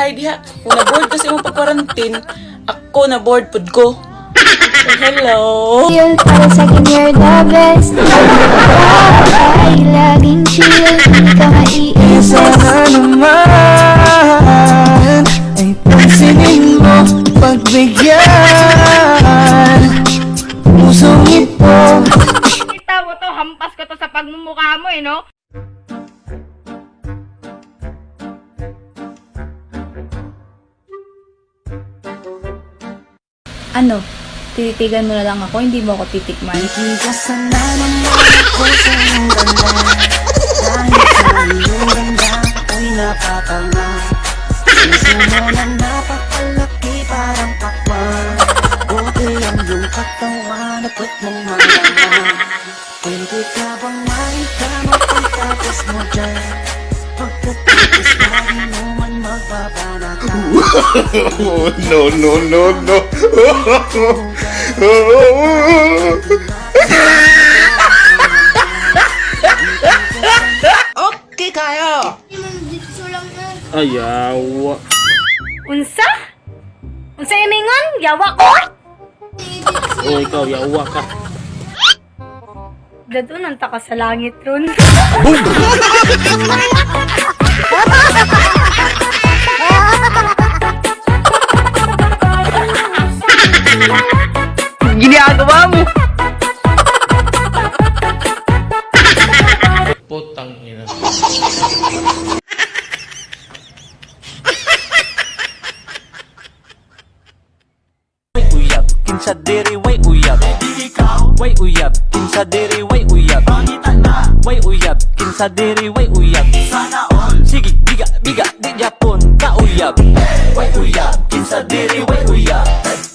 bahay diha. Kung na-board kasi mong pag-quarantine, ako na-board pud ko. So, hello. Yun para sa akin you're the best. Ay, laging chill, hindi ka maiinis. Sana naman ay pansinin mo, pagbigyan pusong ito. Kita mo to, hampas ko to sa pagmumukha mo no? Ano? Tititigan mo na lang ako, hindi mo ako titikman. Ikigasan na naman ako sa iyong ganda. Dahil sa iyong ganda, ako'y napatanga. Puso mo na napakalaki parang pakwan. Buti ang iyong katawan, ako't mong malaman. Pwede ka bang maitama pagkatapos mo dyan? Pagkatapos lagi mo man magbabanata. No, no, no, no. Okay kayo! Ayaw. Unsa? Unsa imingon? Yawa ko? Oh, ikaw, yawa ka. Dadunan ta ka sa langit ron. Ginagawa mo! Putang ina. Uyab, kinsa diri way uyab. Way uyab, kinsa diri way uyab. Way uyab, kinsa diri way uyab. Sana all. Sige, biga, biga.